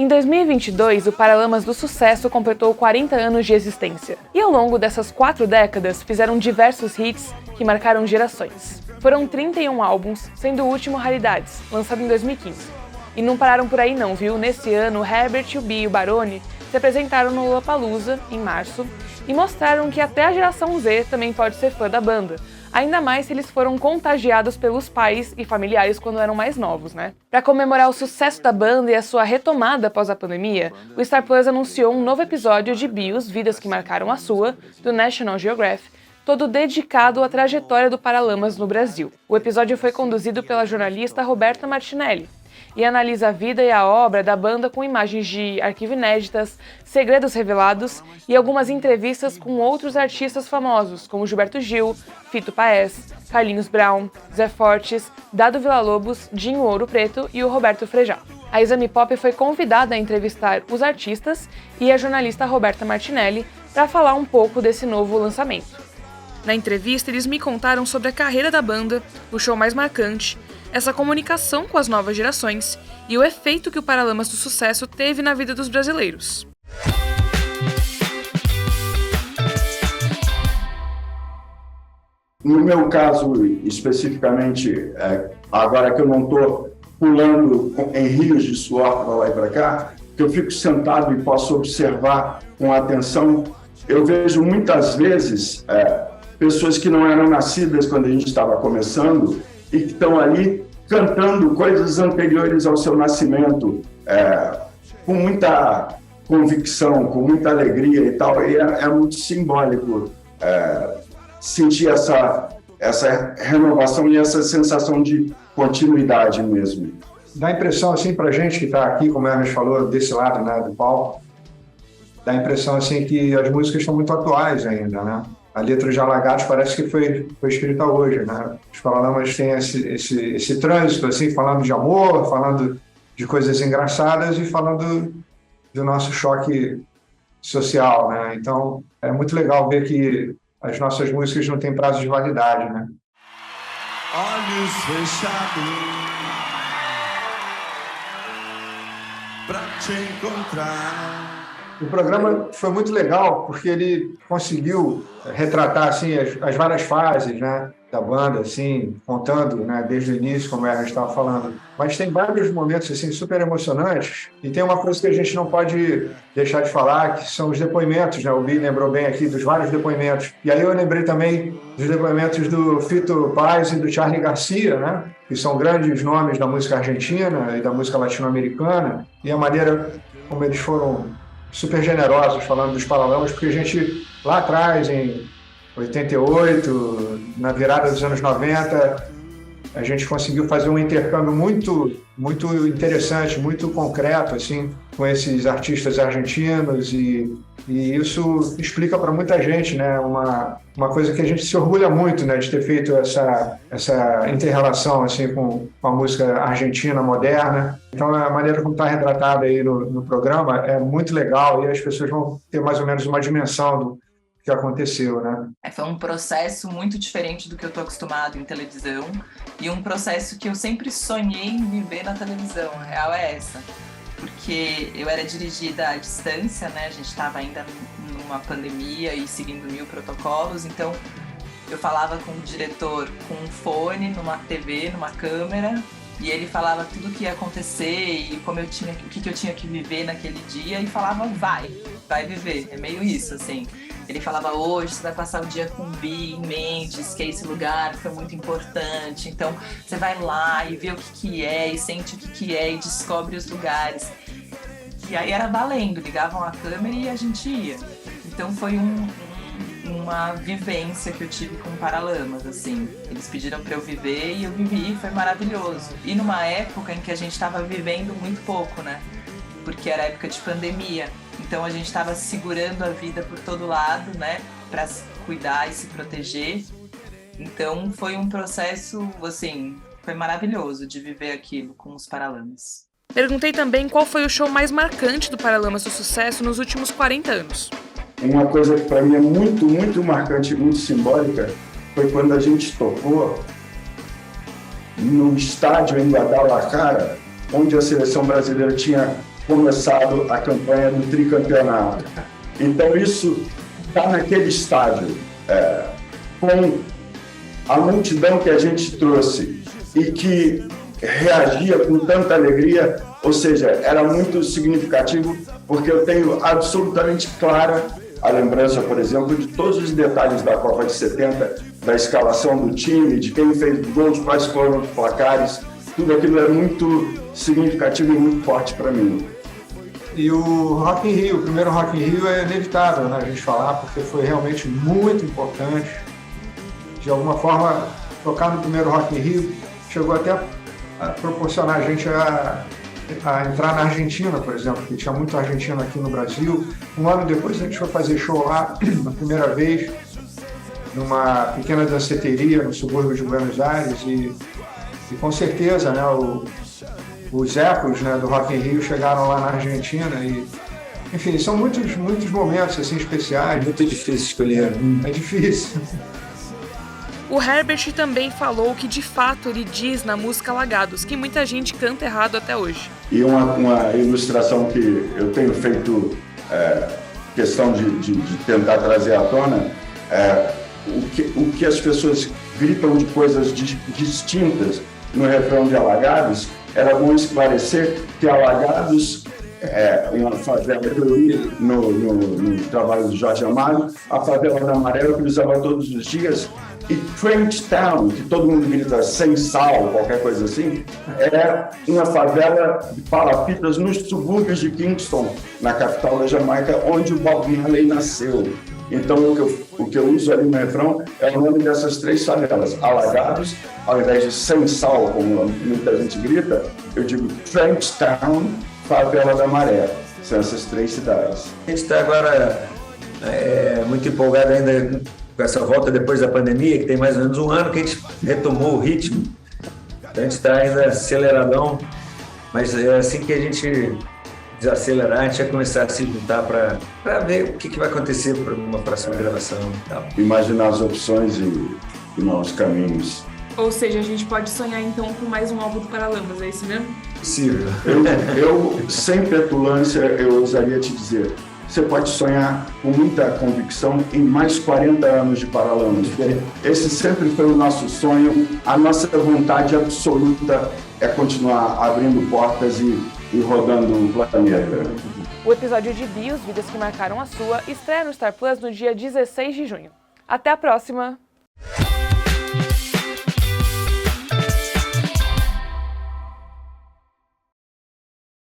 Em 2022, o Paralamas do Sucesso completou 40 anos de existência. E ao longo dessas 4 décadas, fizeram diversos hits que marcaram gerações. Foram 31 álbuns, sendo o último Raridades, lançado em 2015. E não pararam por aí não, viu? Nesse ano, Herbert, o Bi e o Barone se apresentaram no Lollapalooza, em março, e mostraram que até a geração Z também pode ser fã da banda. Ainda mais se eles foram contagiados pelos pais e familiares quando eram mais novos, né? Para comemorar o sucesso da banda e a sua retomada após a pandemia, o Star Plus anunciou um novo episódio de BIOS, Vidas que Marcaram a Sua, do National Geographic, todo dedicado à trajetória do Paralamas no Brasil. O episódio foi conduzido pela jornalista Roberta Martinelli e analisa a vida e a obra da banda com imagens de arquivo inéditas, segredos revelados e algumas entrevistas com outros artistas famosos, como Gilberto Gil, Fito Paez, Carlinhos Brown, Zé Fortes, Dado Villa-Lobos, Dinho Ouro Preto e o Roberto Frejá. A Exame Pop foi convidada a entrevistar os artistas e a jornalista Roberta Martinelli para falar um pouco desse novo lançamento. Na entrevista, eles me contaram sobre a carreira da banda, o show mais marcante, essa comunicação com as novas gerações e o efeito que o Paralamas do Sucesso teve na vida dos brasileiros. No meu caso, especificamente, agora que eu não estou pulando em rios de suor para lá e para cá, que eu fico sentado e posso observar com atenção, eu vejo muitas vezes pessoas que não eram nascidas quando a gente estava começando e que estão ali cantando coisas anteriores ao seu nascimento, com muita convicção, com muita alegria e tal, e é muito simbólico sentir essa renovação e essa sensação de continuidade mesmo. Dá a impressão, assim, pra gente que está aqui, como a Hermes falou, desse lado, né, do palco, dá a impressão, assim, que as músicas estão muito atuais ainda, né? A letra de Alagados parece que foi escrita hoje, né? Os Paralamas têm esse trânsito, assim, falando de amor, falando de coisas engraçadas e falando do nosso choque social, né? Então, é muito legal ver que as nossas músicas não têm prazo de validade, né? Olhos fechados pra te encontrar. O programa foi muito legal porque ele conseguiu retratar assim as várias fases, né, da banda, assim, contando, né, desde o início, como a gente estava falando. Mas tem vários momentos assim super emocionantes e tem uma coisa que a gente não pode deixar de falar, que são os depoimentos, né? O Bi lembrou bem aqui dos vários depoimentos. E aí eu lembrei também dos depoimentos do Fito Paez e do Charly Garcia, né, que são grandes nomes da música argentina e da música latino-americana, e a maneira como eles foram super generosos falando dos Paralamas, porque a gente, lá atrás, em 88, na virada dos anos 90, a gente conseguiu fazer um intercâmbio muito, muito interessante, muito concreto, assim, com esses artistas argentinos e isso explica para muita gente, né, uma coisa que a gente se orgulha muito, né, de ter feito essa inter-relação assim, com a música argentina moderna. Então, a maneira como está retratada aí no programa é muito legal e as pessoas vão ter mais ou menos uma dimensão do que aconteceu, né? Foi um processo muito diferente do que eu estou acostumado em televisão e um processo que eu sempre sonhei em viver na televisão. A real é essa. Porque eu era dirigida à distância, né? A gente estava ainda numa pandemia e seguindo 1000 protocolos, então eu falava com o diretor com um fone, numa TV, numa câmera, e ele falava tudo o que ia acontecer e como o que eu tinha que viver naquele dia e falava, vai viver, é meio isso, assim. Ele falava, hoje você vai passar o dia com o Bi em Mendes, que é esse lugar que foi muito importante. Então, você vai lá e vê o que é, e sente o que é, e descobre os lugares. E aí era valendo, ligavam a câmera e a gente ia. Então, foi uma vivência que eu tive com Paralamas, assim. Eles pediram para eu viver e eu vivi, e foi maravilhoso. E numa época em que a gente estava vivendo muito pouco, né? Porque era época de pandemia. Então a gente estava segurando a vida por todo lado, né, para cuidar e se proteger. Então foi um processo, assim, foi maravilhoso de viver aquilo com os Paralamas. Perguntei também qual foi o show mais marcante do Paralamas do Sucesso nos últimos 40 anos. Uma coisa que para mim é muito, muito marcante e muito simbólica foi quando a gente tocou no estádio em Guadalajara, onde a seleção brasileira tinha começado a campanha do tricampeonato. Então isso está naquele estádio, com a multidão que a gente trouxe e que reagia com tanta alegria, ou seja, era muito significativo, porque eu tenho absolutamente clara a lembrança, por exemplo, de todos os detalhes da Copa de 70, da escalação do time, de quem fez gols, quais foram os placares, tudo aquilo é muito significativo e muito forte para mim. E o Rock in Rio, o primeiro Rock in Rio é inevitável, né, a gente falar, porque foi realmente muito importante. De alguma forma, tocar no primeiro Rock in Rio chegou até a proporcionar a gente a entrar na Argentina, por exemplo, que tinha muito argentino aqui no Brasil. Um ano depois a gente foi fazer show lá, na primeira vez, numa pequena danceteria no subúrbio de Buenos Aires, e com certeza, né, os ecos, né, do Rock in Rio chegaram lá na Argentina e, enfim, são muitos momentos assim especiais. Muito difícil escolher. É difícil. O Herbert também falou que de fato ele diz na música Alagados, que muita gente canta errado até hoje. E uma ilustração que eu tenho feito questão de tentar trazer à tona, o que as pessoas gritam de coisas distintas no refrão de Alagados, era bom esclarecer que Alagados uma favela, eu li no trabalho do Jorge Amado, a favela da Amarela que eu usava todos os dias, e Trench Town, que todo mundo grita sem sal, qualquer coisa assim, é uma favela de palafitas nos subúrbios de Kingston, na capital da Jamaica, onde o Bob Marley nasceu. Então, o que eu uso ali no refrão é o nome dessas três favelas. Alagados, ao invés de sem sal, como muita gente grita, eu digo Trench Town, Favela da Maré. São essas três cidades. A gente está agora muito empolgado ainda com essa volta depois da pandemia, que tem mais ou menos um ano que a gente retomou o ritmo. Então a gente está ainda aceleradão, mas é assim que a gente desacelerar, a gente vai começar a se juntar para ver o que vai acontecer para uma próxima gravação e tal. Imaginar as opções e novos caminhos. Ou seja, a gente pode sonhar então com mais um álbum do Paralamas, é isso mesmo? Possível. Eu, sem petulância, eu ousaria te dizer, você pode sonhar com muita convicção em mais 40 anos de Paralamas. Esse sempre foi o nosso sonho, a nossa vontade absoluta é continuar abrindo portas e rodando o planeta. O episódio de Bios, Vidas que Marcaram a Sua, estreia no Star Plus no dia 16 de junho. Até a próxima!